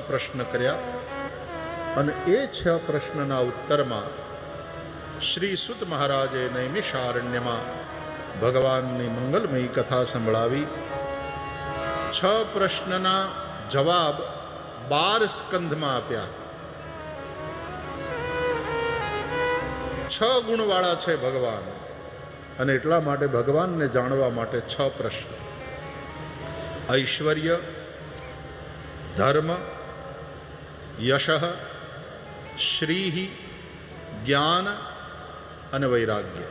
પ્રશ્ન કર્યા અને એ 6 પ્રશ્નના ઉત્તરમાં શ્રી સુત મહારાજે નૈમિષારણ્યમાં ભગવાનની મંગલમયી કથા સંભળાવી. 6 પ્રશ્નના જવાબ 12 સ્કંધમાં આપ્યા. 6 ગુણવાળા છે ભગવાન, અને એટલા માટે ભગવાનને જાણવા માટે 6 પ્રશ્ન. ઐશ્વર્ય, ધર્મ, યશ, શ્રી, જ્ઞાન અને વૈરાગ્ય.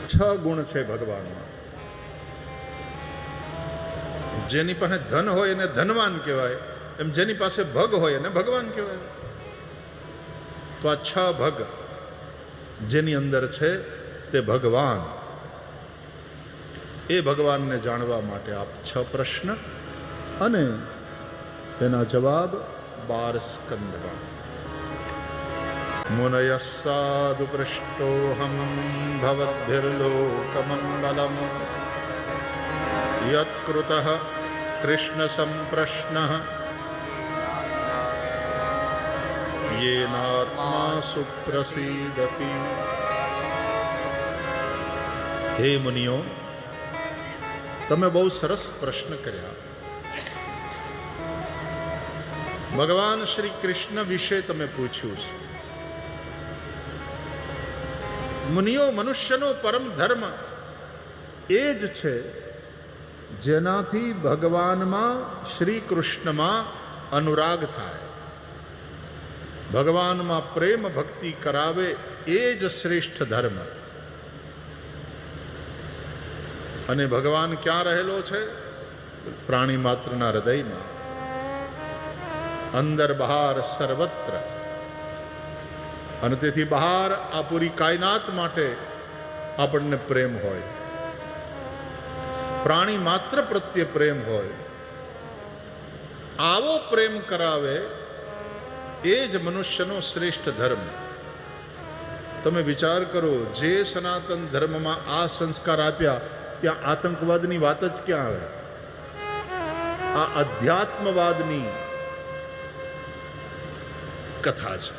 6 ગુણ છે ભગવાનમાં. જેની પાસે ધન હોય એને ધનવાન કહેવાય, એમ જેની પાસે ભગ હોય એને ભગવાન કહેવાય. તો આ 6 ભગ જેની અંદર છે તે ભગવાન. એ ભગવાનને જાણવા માટે આપ 6 પ્રશ્ન અને એના જવાબ 12 સ્કંદમાં. મુનય સાધુ પૃષ્ટોહમ ભવદ્ભિર્લોકમંગલમ યત્કૃતઃ કૃષ્ણ સંપ્રશ્નઃ યેનાત્મા સુપ્રસીદતિ. હે મુનિઓ, તમે બહુ સરસ પ્રશ્ન કર્યા. ભગવાન શ્રી કૃષ્ણ વિશે તમે પૂછ્યું છે. મુનિઓ, મનુષ્યનો પરમ ધર્મ એ જ છે જેનાથી ભગવાનમાં શ્રી કૃષ્ણમાં અનુરાગ થાય, ભગવાનમાં પ્રેમ ભક્તિ કરાવે. એ જ શ્રેષ્ઠ ધર્મ. અને ભગવાન ક્યાં રહેલો છે? પ્રાણી માત્રના હૃદયમાં, અંદર બહાર સર્વત્ર. અને તેથી બહાર આ પૂરી કાયનાત માટે આપણને પ્રેમ હોય, પ્રાણી માત્ર પ્રત્યે પ્રેમ હોય. આવો પ્રેમ કરાવે એ જ મનુષ્યનો શ્રેષ્ઠ ધર્મ. તમે વિચાર કરો, જે સનાતન ધર્મમાં આ સંસ્કાર આપ્યા ત્યાં આતંકવાદની વાત જ ક્યાં આવે? આ અધ્યાત્મવાદની કથા છે.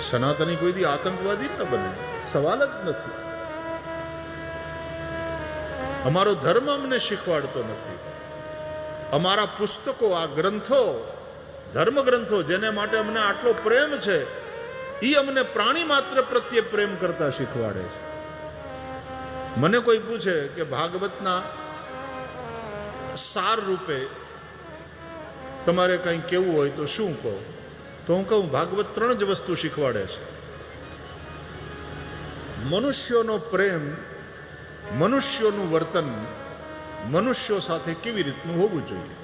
સનાતની કોઈ દી આતંકવાદી ન બને, સવાલ જ નથી. અમારો ધર્મ અમને શીખવાડતો નથી. અમારા પુસ્તકો, આ ગ્રંથો, ધર્મ ગ્રંથો જેને માટે અમને આટલો પ્રેમ છે, એ અમને પ્રાણી માત્ર પ્રત્યે પ્રેમ કરતા શીખવાડે છે. મને કોઈ પૂછે કે ભાગવતના સાર રૂપે તમારે કંઈ કેવું હોય તો શું કહો? તો હું કહું, ભાગવત 3 જ વસ્તુ શીખવાડે છે. મનુષ્યોનો પ્રેમ, મનુષ્યોનું વર્તન, મનુષ્યો સાથે કેવી રીતનું હોવું જોઈએ.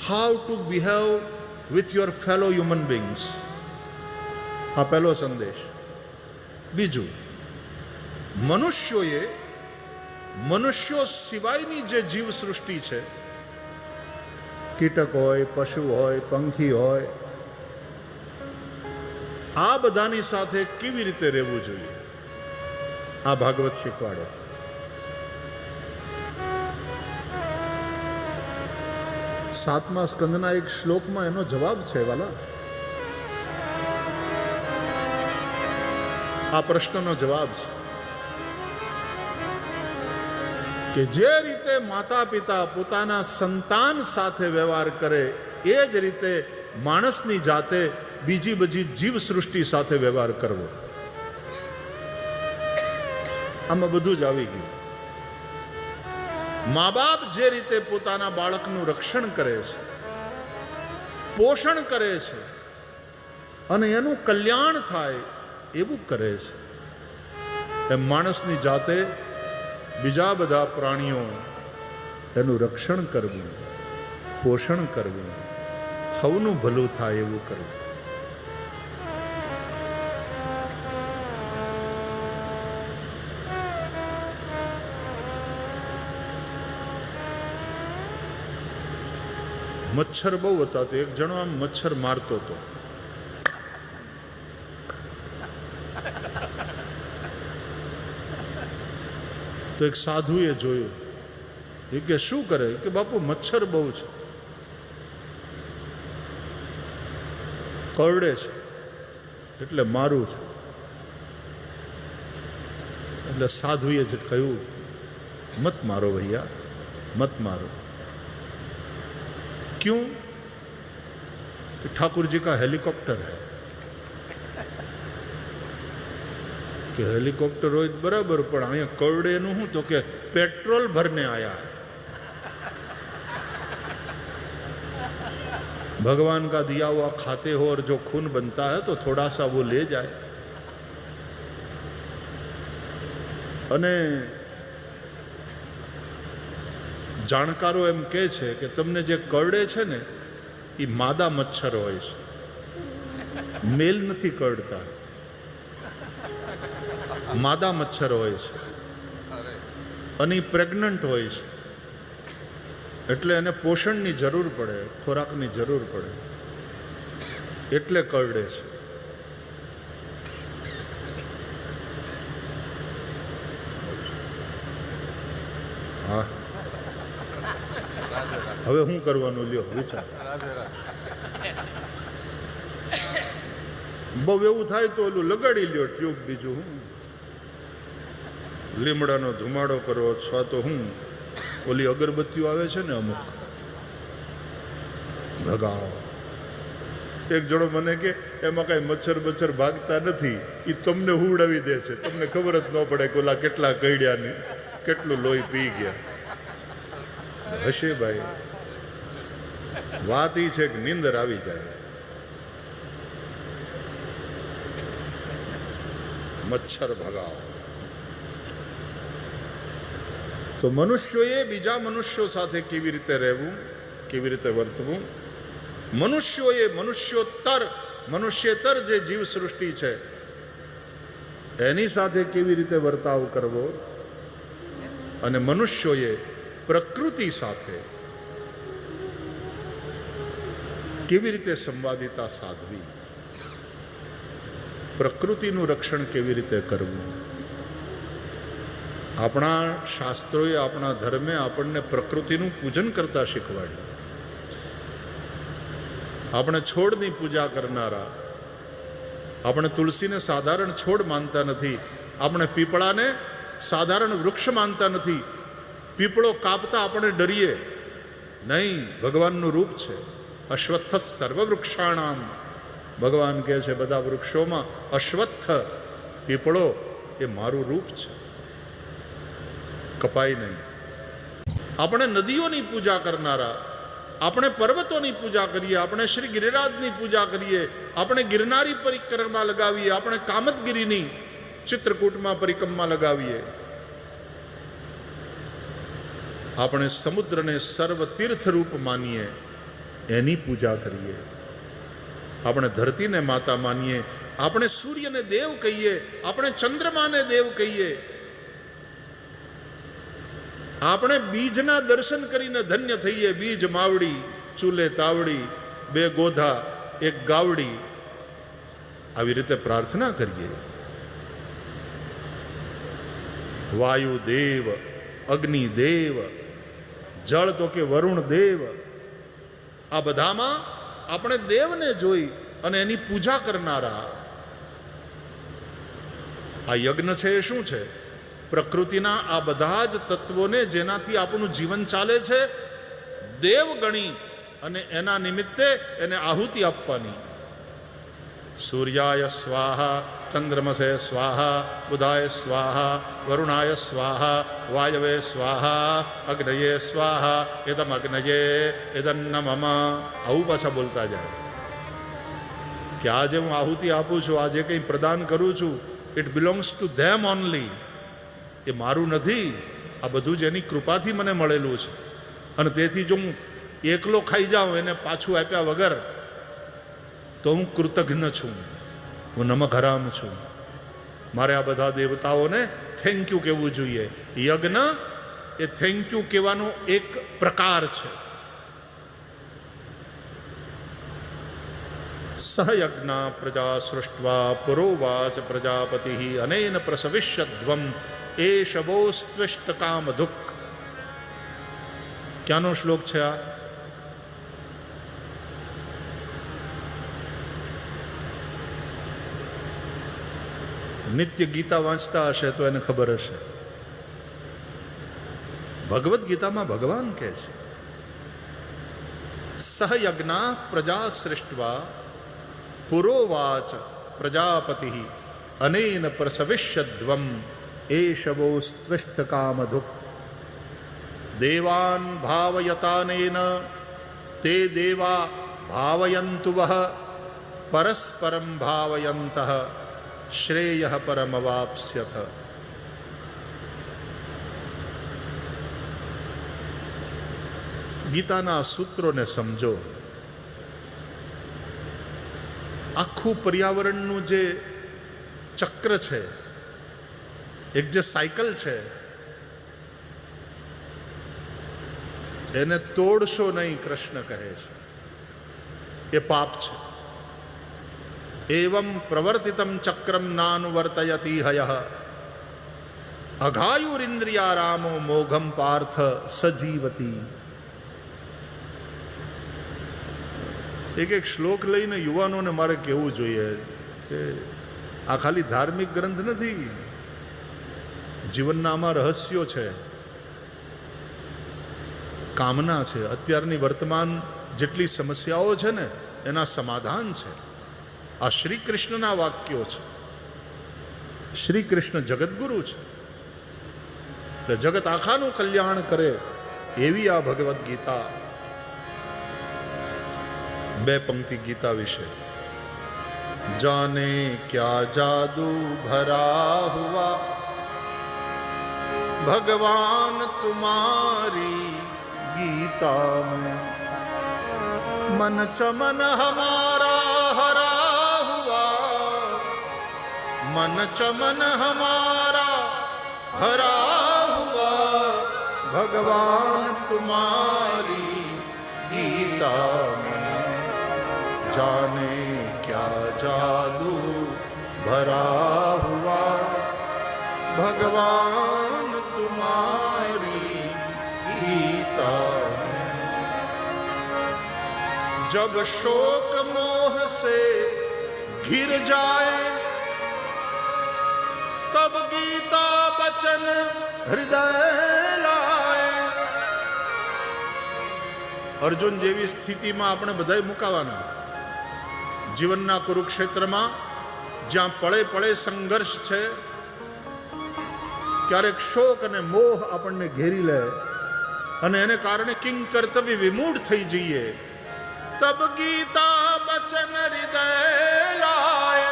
How to behave with your fellow human beings. આ પહેલો સંદેશ. બીજું, મનુષ્યો સિવાયની જે જીવ સૃષ્ટિ છે, કીટક હોય, પશુ હોય, પંખી હોય, આ બધાની સાથે કેવી રીતે રહેવું જોઈએ, આ ભાગવત શીખવાડે. સાતમા સ્કંદના એક શ્લોકમાં એનો જવાબ છે વાલા. આ પ્રશ્નનો જવાબ છે કે જે રીતે માતા પિતા પોતાના સંતાન સાથે વ્યવહાર કરે, એ જ રીતે માણસની જાતે બીજી બધી જીવ સૃષ્ટિ સાથે વ્યવહાર કરવો. આમાં બધું જ આવી ગયું. મા બાપ જે રીતે પોતાના બાળકનું રક્ષણ કરે છે, પોષણ કરે છે અને એનું કલ્યાણ થાય એવું કરે છે, એમ માણસની જાતે બીજા બધા પ્રાણીઓ એનું રક્ષણ કરવું, પોષણ કરવું, સૌનું ભલું થાય એવું કરવું. મચ્છર બહુ હતા, તો એક જણો આમ મચ્છર મારતો હતો. તો એક સાધુએ જોયું, એ કે શું કરે? કે બાપુ મચ્છર બહુ છે. કરડે છે એટલે મારું છું. એટલે સાધુએ જ કહ્યું, મત મારો ભૈયા, મત મારો. क्यों? कि ठाकुर जी का हेलीकॉप्टर है. कि हेलीकॉप्टर हो बराबर, पण अहीं करड़े नु हूँ तो कि पेट्रोल भरने आया. भगवान का दिया हुआ खाते हो और जो खून बनता है तो थोड़ा सा वो ले जाए. અને જાણકારો એમ કહે છે કે તમને જે કરડે છે ને એ માદા મચ્છર હોય છે, મેલ નથી કરડતા, માદા મચ્છર હોય છે અને એ પ્રેગ્નન્ટ હોય છે. એટલે એને પોષણની જરૂર પડે, ખોરાકની જરૂર પડે, એટલે કરડે છે. હા, હવે શું કરવાનું લ્યો વિચાર. બહુ એવું થાય તો ઓલું લગાડી લ્યો ટ્યુબ. બીજું હું લીમડાનો ધુમાડો કરો અથવા તો હું ઓલી અગરબત્તીઓ આવે છે ને અમુક, ભગાવો. એક જણો મને કે એમાં કાંઈ મચ્છર બચ્છર ભાગતા નથી, એ તમને હુવડાવી દે છે, તમને ખબર જ ન પડે કે ઓલા કેટલા કઈડ્યા ને કેટલું લોહી પી ગયા હશે. ભાઈ વાત એ છે કે નીંદર આવી જાય. મચ્છર ભગાવો. તો મનુષ્યોએ બીજા મનુષ્યો સાથે કેવી રીતે રહેવું, કેવી રીતે વર્તવું, મનુષ્યોએ મનુષ્યેતર જે જીવ સૃષ્ટિ છે એની સાથે કેવી રીતે વર્તાવ કરવો, અને મનુષ્યોએ પ્રકૃતિ સાથે કેવી રીતે સંવાદિતા સાધવી, પ્રકૃતિનું રક્ષણ કેવી રીતે કરવું. આપણા શાસ્ત્રોએ, આપણા ધર્મે આપણને પ્રકૃતિનું પૂજન કરતા શીખવાડ્યું. આપણે છોડની પૂજા કરનારા, આપણે તુલસીને સાધારણ છોડ માનતા નથી, આપણે પીપળાને સાધારણ વૃક્ષ માનતા નથી. પીપળો કાપતા આપણે ડરીએ નહીં, ભગવાનનું રૂપ છે. અશ્વત્થ સર્વ વૃક્ષાણામ, ભગવાન કહે છે બધા વૃક્ષોમાં અશ્વત્થ પીપળો એ મારું રૂપ છે, કપાય નહીં. આપણે નદીઓની પૂજા કરનારા, આપણે પર્વતોની પૂજા કરીએ, આપણે શ્રી ગિરિરાજની પૂજા કરીએ, આપણે ગિરનારી પરિક્રમા લગાવીએ, આપણે કામતગીરીની ચિત્રકૂટમાં પરિક્રમા લગાવીએ, આપણે સમુદ્રને સર્વ તીર્થ રૂપ માનીએ, એની પૂજા કરીએ. આપણે ધરતીને માતા માનીએ, આપણે સૂર્યને દેવ કહીએ, આપણે ચંદ્રમાને દેવ કહીએ. આપણે બીજના દર્શન કરીને ધન્ય થઈએ. બીજ માવડી, ચૂલે તાવડી, બે ગોધા એક ગાવડી, આવી રીતે પ્રાર્થના કરીએ. વાયુ દેવ, અગ્નિ દેવ, જળ તો કે વરુણ દેવ, આ બધામાં આપણે દેવને જોઈ અને એની પૂજા કરનારા. આ યજ્ઞ છે એ શું છે? પ્રકૃતિના આ બધા જ તત્વોને જેનાથી આપણું જીવન ચાલે છે દેવ ગણી અને એના નિમિત્તે એને આહુતિ આપવાની. સૂર્યાય સ્વાહા, ચંદ્રમસે સ્વાહા, બુધાય સ્વાહા, વરુણાય સ્વાહા, વાયવે સ્વાહા, અગ્નયે સ્વાહા, એદમ અગ્નયે એદન્ન મમ. આવું પાછા બોલતા જાય કે આજે હું આહુતિ આપું છું, આજે કંઈ પ્રદાન કરું છું, it belongs to them only. એ મારું નથી, આ બધું જ એની કૃપાથી મને મળેલું છે. અને તેથી જો હું એકલો ખાઈ જાઉં એને પાછું આપ્યા વગર તો હું કૃતજ્ઞ છું, હું નમક હરામ છું. મારે આ બધા દેવતાઓને થેન્ક યુ કહેવું જોઈએ. યજ્ઞ એ થેન્ક યુ કહેવાનો એક પ્રકાર છે. સહયજ્ઞ પ્રજા સૃષ્ટવા પુરોવાચ પ્રજાપતિ અનેન પ્રસવિષ્યધ્વમ એષવોસ્ત્વિષ્ટ કામ દુઃખ. ક્યાંનો શ્લોક છે આ? નિત્ય ગીતા વાંચતા હશે તો એને ખબર હશે. ભગવદ્ ગીતામાં ભગવાન કહે છે, સહયજ્ઞા પ્રજા સૃષ્ટવા પુરોવાચ પ્રજાપતિ અનેન પ્રસવિષ્યદ્વમ એષવોસ્ત્વિષ્ટ કામધુક દેવાન ભાવયતાનેન તે દેવા ભાવયંતુ વહ પરસ્પરમ ભાવયંતઃ શ્રેયઃ પરમવાપ્સ્યથ. ગીતાના સૂત્રોને સમજો. આખું પર્યાવરણનું જે ચક્ર છે, એક જે સાયકલ છે, એને તોડશો નહીં, કૃષ્ણ કહે છે. એ પાપ છે. એવં પ્રવર્તિતમ ચક્રમ નાનુવર્તયતિ હયઃ અઘાયુરિન્દ્રિયારામો મોઘમ પાર્થ સજીવતી. એક શ્લોક લઈને યુવાનોને મારે કહેવું જોઈએ કે આ ખાલી ધાર્મિક ગ્રંથ નથી, જીવનના આમાં રહસ્યો છે, કામના છે. અત્યારની વર્તમાન જેટલી સમસ્યાઓ છે ને એના સમાધાન છે. આ શ્રી કૃષ્ણના વાક્યો છે. શ્રી કૃષ્ણ જગતગુરુ છે, એટલે જગત આખાનું કલ્યાણ કરે એવી આ ભગવદ્ ગીતા. બે પંક્તિ ગીતા વિશે. જાને ક્યા જાદુ ભરા હુઆ ભગવાન તુમારી ગીતા મેં मन चमन हमारा हरा हुआ, मन चमन हमारा हरा हुआ भगवान तुम्हारी गीता में. जाने क्या जादू भरा हुआ भगवान तुम्हारी गीता. जब शोक मोह से घिर जाए तब गीता बचन हृदय लाए. અર્જુન જેવી સ્થિતિમાં આપણે બધાય મુકાવાના. જીવનના કુરુક્ષેત્રમાં જ્યાં પળે પળે સંઘર્ષ છે, ક્યારેક શોક અને મોહ આપણને ઘેરી લે અને એને કારણે કિંગ કર્તવ્ય વિમૂઢ થઈ જઈએ, तब गीता बचन हृदय लाए.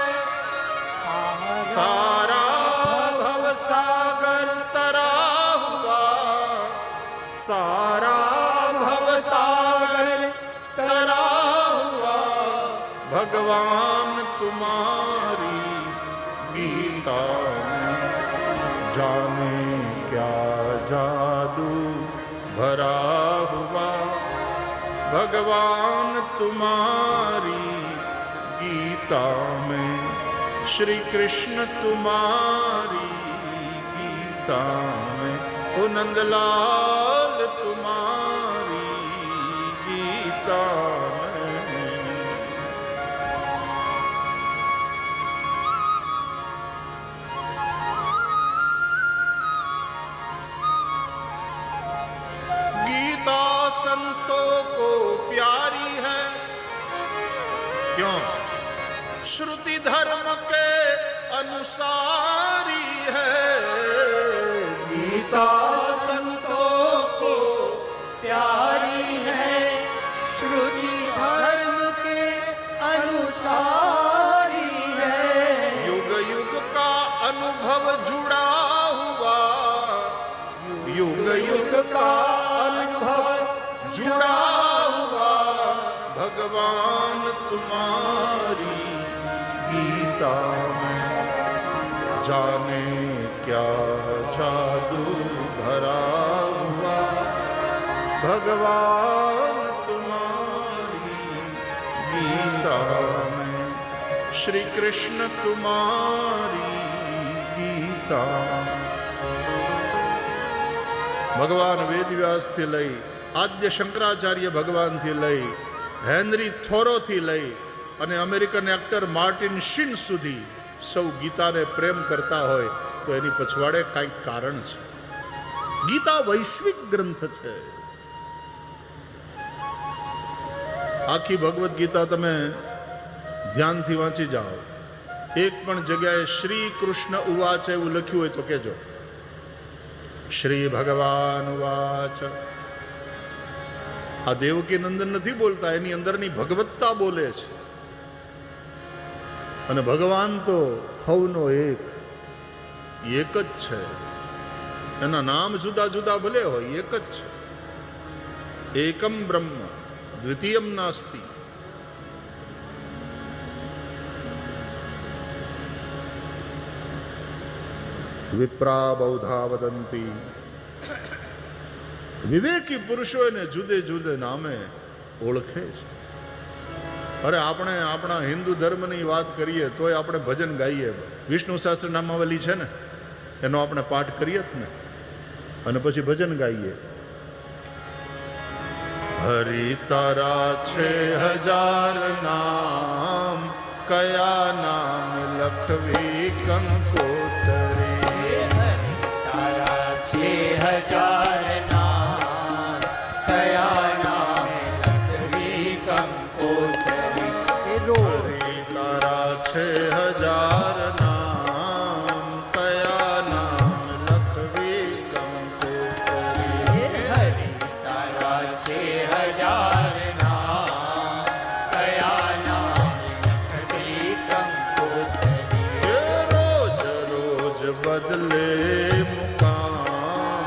सारा भव सागर तरा हुआ, सारा भव सागर तरा हुआ भगवान तुम्हारी गीता में. जाने क्या जादू भरा हुआ भगवान तुम्हारी गीता में. श्री कृष्ण तुम्हारी गीता में. ओ नंदलाल तुम्हारी गीता में. गीता संतों को प्यारी है, क्यों? श्रुति धर्म के अनुसारी है. गीता संतों को प्यारी है, श्रुति धर्म के अनुसारी है. युग युग का अनुभव जुड़ा हुआ, युग युग का अनुभव जुड़ा हुआ भगवान तुम्हारी गीता में. जाने क्या जादू भरा हुआ भगवान तुम्हारी गीता में. श्री कृष्ण तुम्हारी गीता. ભગવાન વેદવ્યાસથી લઈ આદ્ય શંકરાચાર્ય ભગવાનથી લઈ હેનરી થોરોથી લઈ અને અમેરિકન એક્ટર માર્ટિન શીન સુધી સૌ ગીતાને પ્રેમ કરતા હોય તો એની પછવાડે કાંઈક કારણ છે. ગીતા વૈશ્વિક ગ્રંથ છે. આખી ભગવદ્ ગીતા તમે ધ્યાનથી વાંચી જાઓ, એક પણ જગ્યાએ શ્રી કૃષ્ણ ઉવાચ એવું લખ્યું હોય તો કહેજો. શ્રી ભગવાન ઉવાચ. આ દેવકી નંદન નથી બોલતા, એની અંદરની ભગવત્તા બોલે છે. અને ભગવાન તો હવનો એક જ છે. એના નામ જુદા જુદા ભલે હોય, એક જ છે. એકમ બ્રહ્મ દ્વિતીયમ નાસ્તિ. વિપ્રા બૌધા વદંતી. વિવેકી પુરુષો એને જુદે જુદે નામે ઓળખે છે. અરે આપણે આપણા હિન્દુ ધર્મની વાત કરીએ તોય આપણે ભજન ગાઈએ. વિષ્ણુ સહસ્ત્ર નામાવલી છે ને, એનો આપણે પાઠ કરીએ જ ને, અને પછી ભજન ગાઈએ. હરિ તારા છે હજાર નામ, કયા નામ લખવી કંકોતરી. તારા છે હજાર નામ, કયા નામ લખવી કંકોતરી. હરિ તારા છે હજાર નામ, કયા નામ લખવી કંકોતરી. હરિ તારા છે હજાર નામ, કયા નામ લખવી કંકોતરી. રોજ રોજ બદલે મુકામ,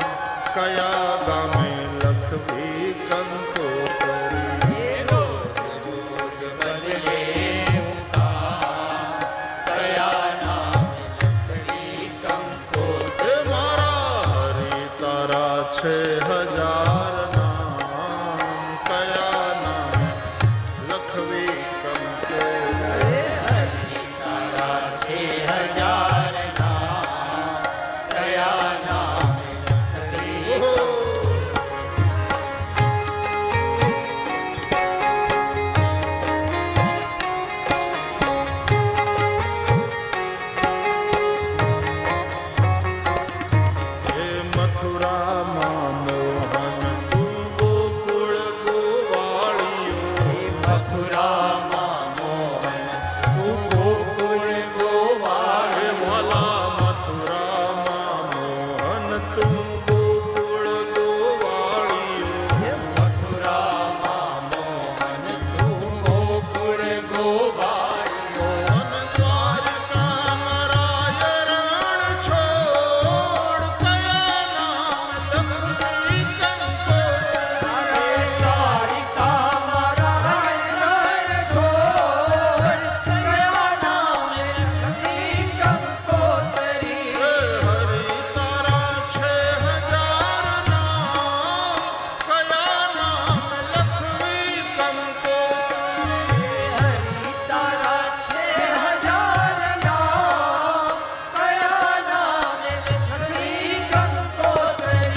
કયા ગામે લખવી કંકોતરી. રોજ રોજ બદલે મુકામ, કયા નામ લખવી કંકોતરી. મારા હરિ તારા છે હજાર નામ, કયા નામ લખવી કંકોતરી. હરિ તારા છે હજાર નામ, કયા નામ લખવી હે મથુરામાં મોહન તું ગોકુળ ગોવાળિયો. મથુરામાં મોહન તું ગોકુળ ગોવાળ. હે વાલા મથુરામાં મોહન તું ગોકુળ ગોવાળિયો. મથુરામાં મોહન તું ગોકુળ ગોવાળ. અને દ્વારકામાં રાય રણ છોડ, કયા નામ લખવી કંકોતરી. દ્વારિકામાં રાય રણ છોડ, કયા નામ લખવી કંકોતરી. હે હરિ તારા છે હજાર નામ, કયા નામ લખવી કંકોતરી. હરિ તારા છે હજાર નામ, કયા નામ લખવી કંકોતરી.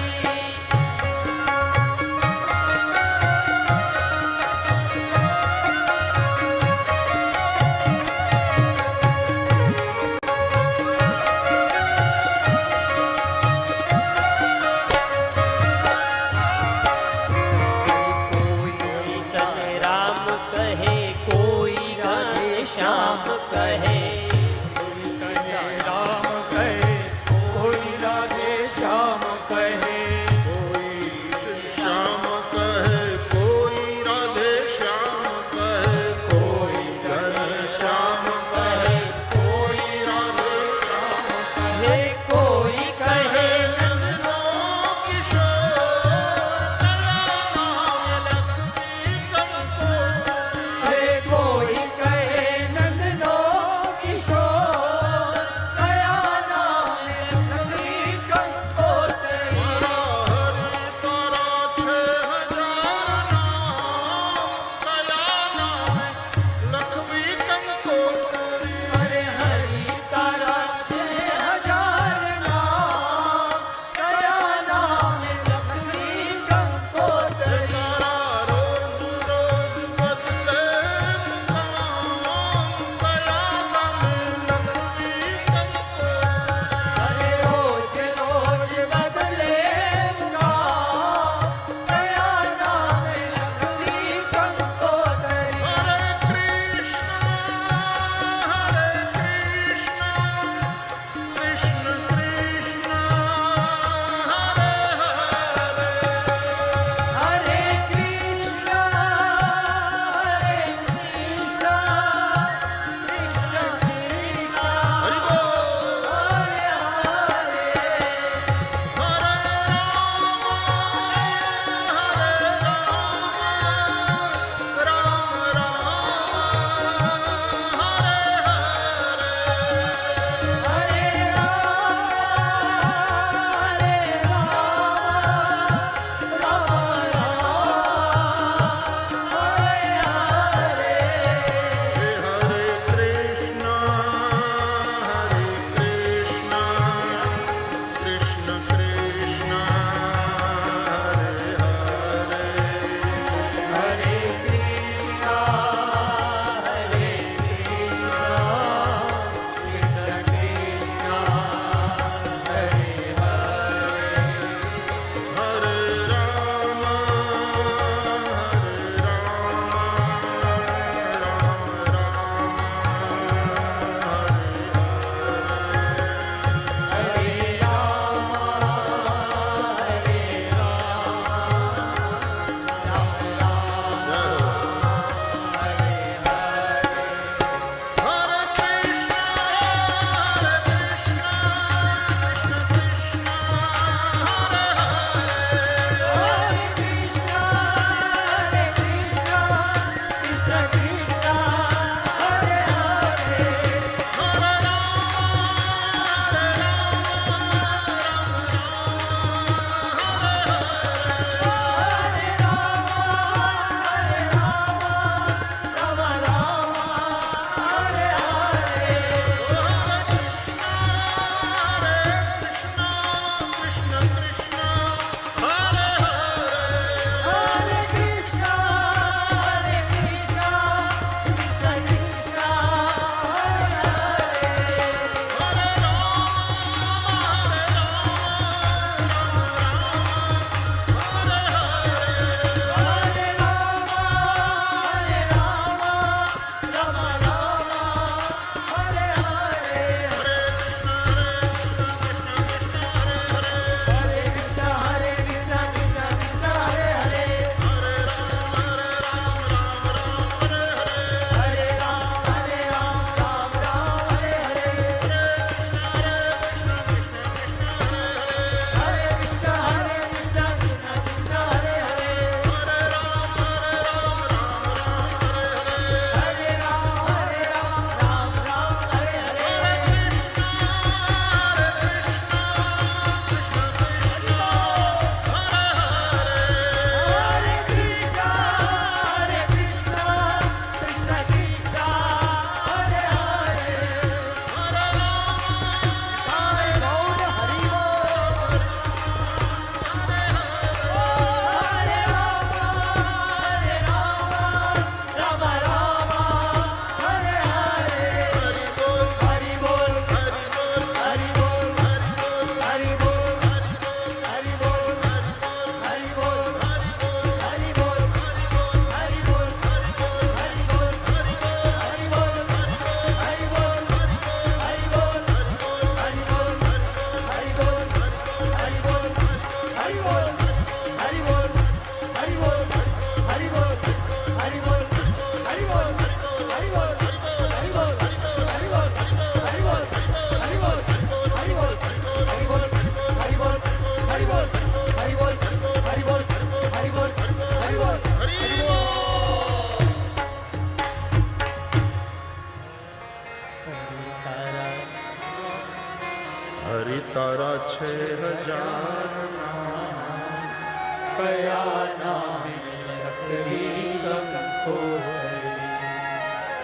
કોઈ તને રામ કહે, કોઈ રાધે શ્યામ કહે. તને રામ કહે, કોઈ રાધે શ્યામ કહે. શ્યામ કહે, કોઈ રાધે શ્યામ કહે, કોઈ ઘન શ્યામ કહે, કોઈ રાધે શ્યામ હે કોઈ કહે નંદનો કિશોર, કયા નામ લખવી કંકોતરી. હે કોઈ કહે નંદનો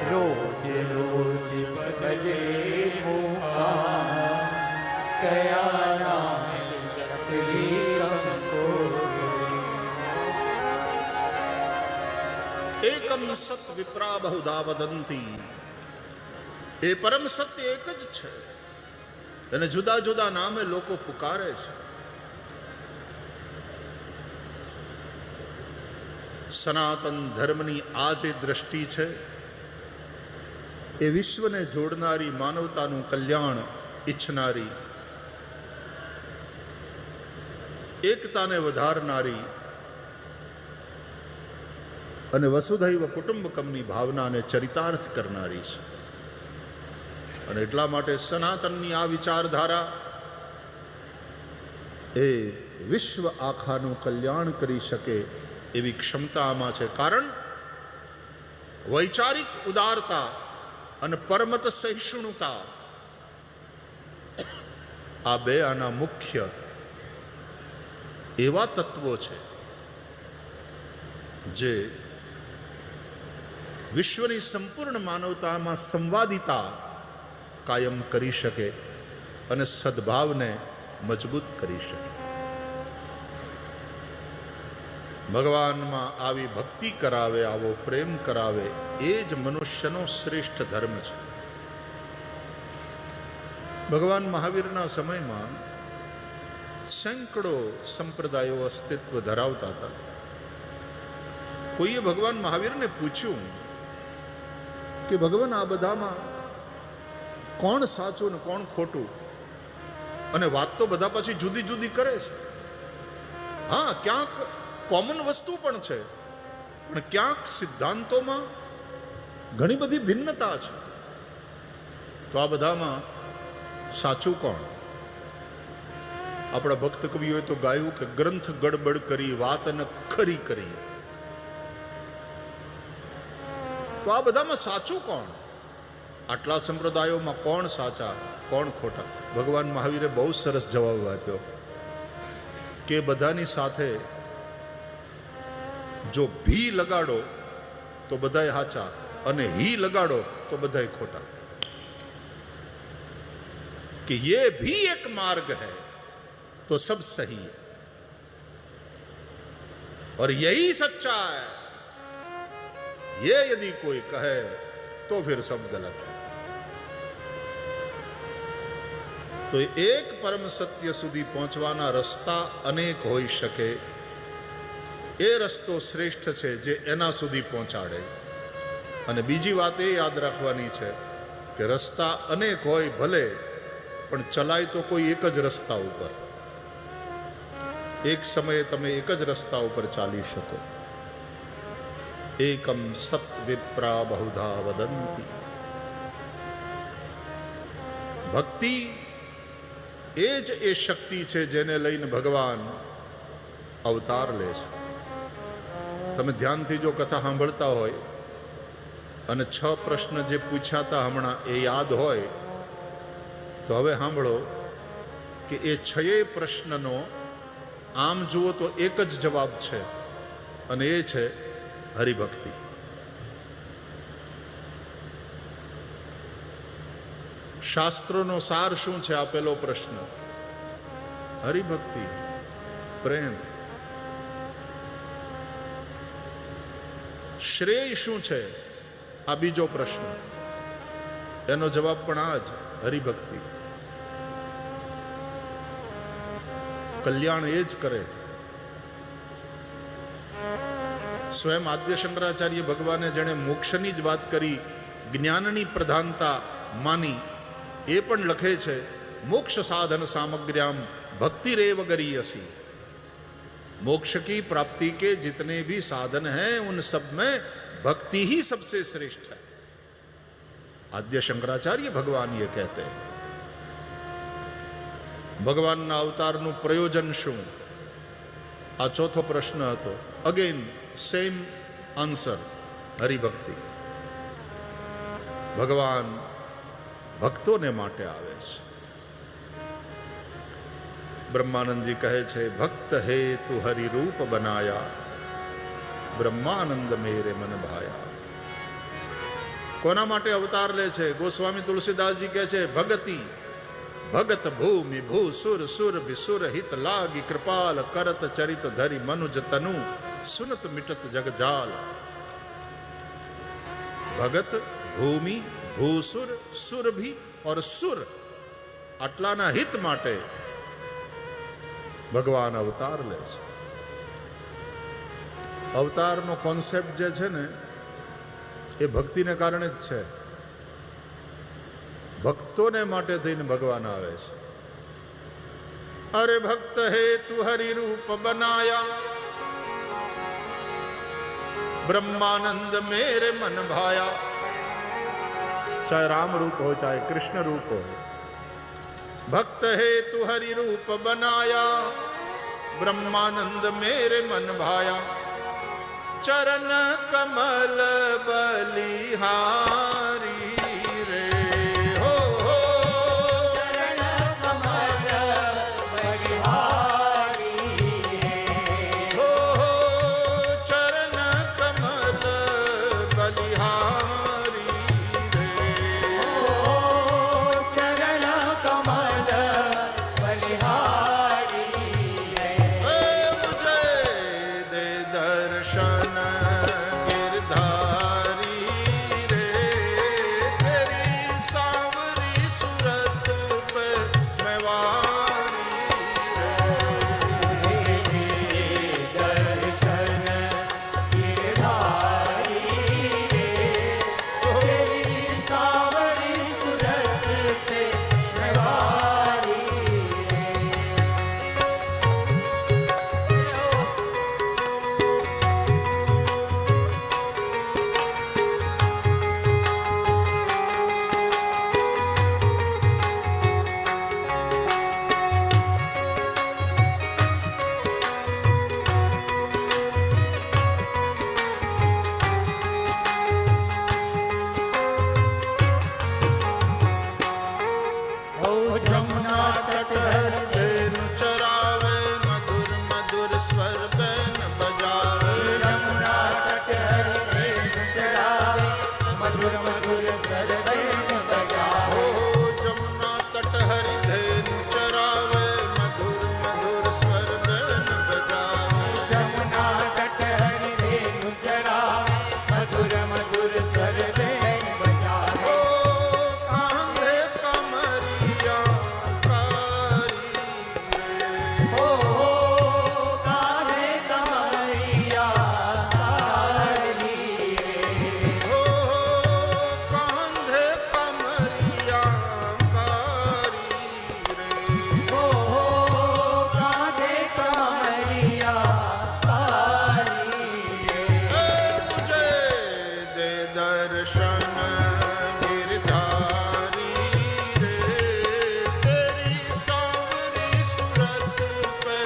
રોજ રોજ ભજે મુકા કયા નામે તકલીફ કો એકમ સત વિપ્રા બહુધા વદંતી. એ પરમ સત્ય એક જ છે, અને જુદા જુદા નામે લોકો પુકારે છે. સનાતન ધર્મની આ જે દ્રષ્ટિ છે એ વિશ્વને જોડનારી, માનવતાનું કલ્યાણ ઈચ્છનારી, એકતાને વધારનારી અને વસુધૈવ કુટુંબકમની ભાવનાને ચરિતાર્થ કરનારી છે. અને એટલા માટે સનાતનની આ વિચારધારા એ વિશ્વ આખાનું કલ્યાણ કરી શકે એવી ક્ષમતા આમાં છે. કારણ વૈચારિક ઉદારતા અને પરમત સહિષ્ણુતા આ બે આના મુખ્ય એવા તત્વો છે જે વિશ્વની સંપૂર્ણ માનવતામાં સંવાદિતા કાયમ કરી શકે અને સદભાવને મજબૂત કરી શકે. ભગવાનમાં આવી ભક્તિ કરાવે, આવો પ્રેમ કરાવે, એ જ મનુષ્યનો શ્રેષ્ઠ ધર્મ છે. ભગવાન મહાવીરના સમયમાં સેંકડો સંપ્રદાયો અસ્તિત્વ ધરાવતા હતા. કોઈએ ભગવાન મહાવીરને પૂછ્યું કે ભગવાન, આ બધામાં કોણ સાચું ને કોણ ખોટું? અને વાત તો બધા પછી જુદી જુદી કરે છે. હા, ક્યાંક કોમન વસ્તુ પણ છે, પણ ક્યાંક સિદ્ધાંતોમાં ઘણી બધી ભિન્નતા છે. તો આ બધામાં સાચું કોણ? આપણા ભક્ત કવિઓએ તો ગાયું કે ગ્રંથ ગડબડ કરી, વાત ન ખરી કરી. તો આ બધામાં સાચું કોણ? આટલા સંપ્રદાયોમાં કોણ સાચા, કોણ ખોટા? ભગવાન મહાવીરે બહુ સરસ જવાબ આપ્યો કે બધાની સાથે જો ભી લગાડો તો બધાય સાચા, અને હી લગાડો તો બધાય ખોટા. कि ये भी एक मार्ग है तो सब सही है, और यही सच्चा है, ये यदि कोई कहे तो फिर सब गलत है. तो एक परम सत्य સુધી પહોંચવાના રસ્તા અનેક હોઈ શકે. એ રસ્તો શ્રેષ્ઠ છે જે એના સુધી પહોંચાડે. અને બીજી વાત એ યાદ રાખવાની છે કે રસ્તા અનેક હોય ભલે, પણ ચલાય તો કોઈ એક જ રસ્તા ઉપર. એક સમયે તમે એક જ રસ્તા ઉપર ચાલી શકો. એકમ સત વિપ્રા બહુધા વદંતી. ભક્તિ એ જ એ શક્તિ છે જેને લઈને ભગવાન અવતાર લે છે. તમે ધ્યાનથી જો કથા સાંભળતા હોય અને 6 પ્રશ્ન જે પૂછ્યા હતા હમણાં એ યાદ હોય તો હવે સાંભળો કે એ 6 પ્રશ્નનો આમ જુઓ તો એક જ જવાબ છે, અને એ છે હરિભક્તિ. શાસ્ત્રોનો સાર શું છે? આ પહેલો પ્રશ્ન. હરિભક્તિ, પ્રેમ. શ્રેય શું છે? આ બીજો પ્રશ્ન. એનો જવાબ પણ આ જ, હરિભક્તિ. કલ્યાણ એ જ કરે. સ્વયં આદ્ય શંકરાચાર્ય ભગવાને જેણે મોક્ષની જ વાત કરી, જ્ઞાનની પ્રધાનતા માની, એ પણ લખે છે મોક્ષ સાધન सामग्र्याम भक्ति रेव गरीयसी. मोक्ष की प्राप्ति के जितने भी साधन हैं उन सब में भक्ति ही सबसे श्रेष्ठ है. आद्य शंकराचार्य भगवान ये कहते हैं. ભગવાનના અવતારનું પ્રયોજન શું? આ ચોથો પ્રશ્ન હતો. Again same answer, Haribhakti. ભગવાન ભક્તોને માટે આવે છે. બ્રહ્માનંદજી કહે છે, ભક્ત હે તુ હરિ રૂપ બનાયા, બ્રહ્માનંદ મેરે મન ભાયા. કોના માટે અવતાર લે છે? ગોસ્વામી તુલસીદાસજી કહે છે, ભગતિ ભગત ભૂમિ ભૂ સુર સુર વિસુર હિત લાગી કૃપાલ કરત ચરિત ધરી મનુજ તનુ સુનત મિટત જગજાલ. ભગત ભૂમિ ભૂસુર સુરભી और સુર આટલાના હિત માટે ભગવાન અવતાર લે છે. અવતારનો કોન્સેપ્ટ જે છે ને એ ભક્તિને કારણે જ છે. ભક્તોને માટે થઈને ભગવાન આવે છે. અરે ભક્ત હેતુ હરિ રૂપ બનાયા, બ્રહ્માનંદ મેરે મન ભાયા. ચાહે રામ રૂપ हो चाहे कृष्ण रूप हो, भक्त हेतु हरि रूप बनाया, ब्रह्मानंद मेरे मन भाया. चरण कमल बलिहारी रे हो चरण कमल बलिहारी हो चरण कमल बलिहारी रे. चरण कमल बलिहारी मुझे दे दर्शन गिरधारी रे, तेरी सांवरी सूरत पे मैं वारी दर्शन गिरधारी रे, तेरी सावरी सूरत पे प्रवारी रे. ओ जमुना तट हर धेनु चरावे, मधुर मधुर स्वर बैन बजावे. यमुना तट हरि धेनु चरावे, मधुर मधुर स्वर बैन बजावे. जमुना तट हरि धेनु चरावे, मधुर मधुर स्वर बैन बजावे. जमुना तट हरि धेनु चरावे, मधुर मधुर स्वर बैन बजावे. कांधे कमरिया कारी ओ कान्हे कमरिया कारी रे. हो कांधे कमरिया कारी रे. ओ कान्हे कमरिया कारी रे. मुझे दे दर्शन गिरधारी रे, तेरी सांवरी सूरत पे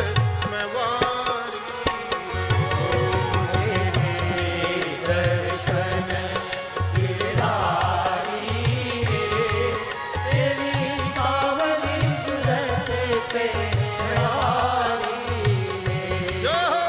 मैं वारी दर्शन गिरधारी रे, तेरी सावरी सूरत पे प्रवारी रे. जय हो.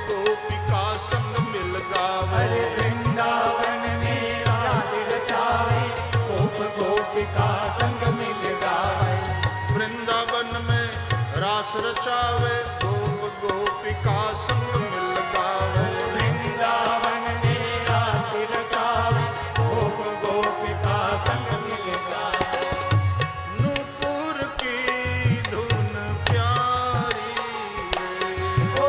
गोपिका संग मिल गावे। अरे वृंदावन में रास रचावे, गोप गोपिका संग मिल गावे। वृंदावन में रास रचावे, गोप गोपिका संग मिल गावे। वृंदावन में रास रचावे, गोप गोपिका संग मिल गावे। नूपुर की धुन प्यारी रे। ओ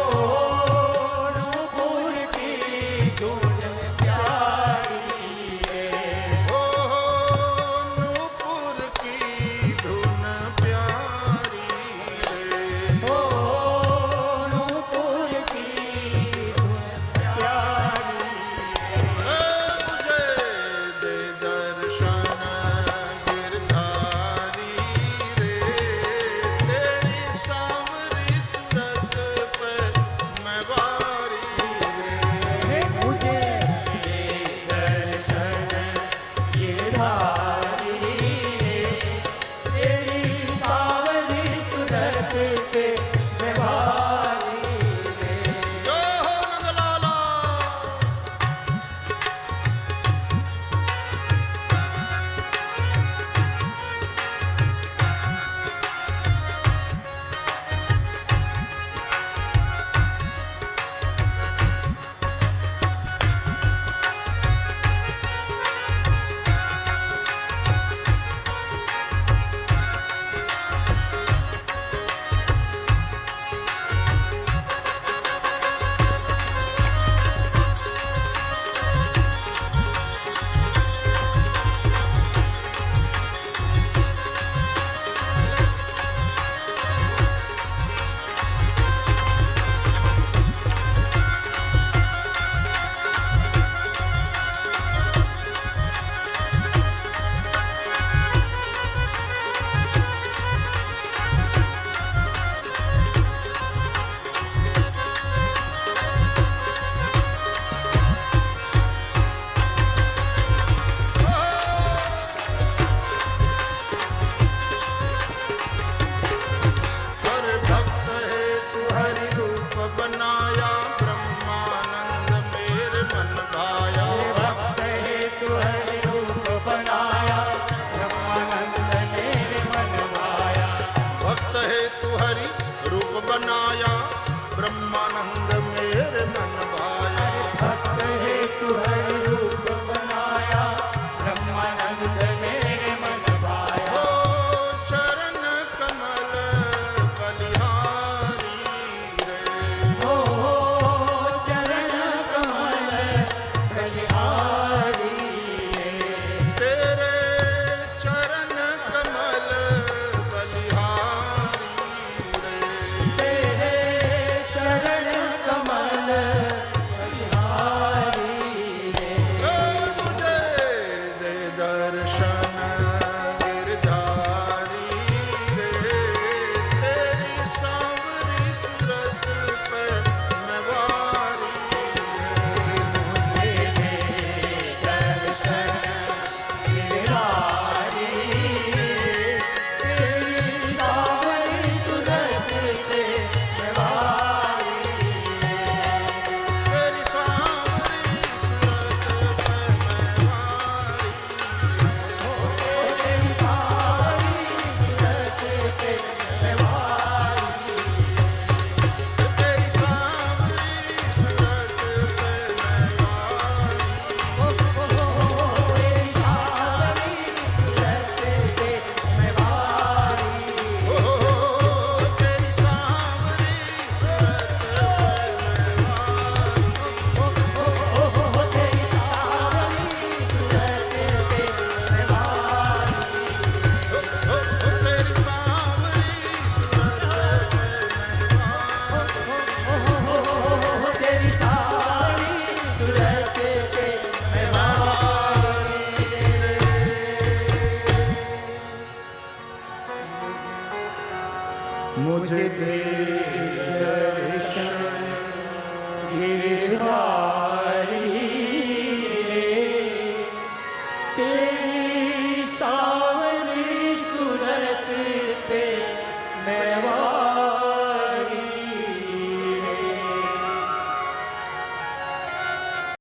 नूपुर की धुन प्यारी रे। ओ नूपुर की धुन प्यारी रे। ओ नूपुर की धुन प्यारी रे। मुझे दे दर्शन गिरधारी रे। तेरी सांवरी सूरत पे मैं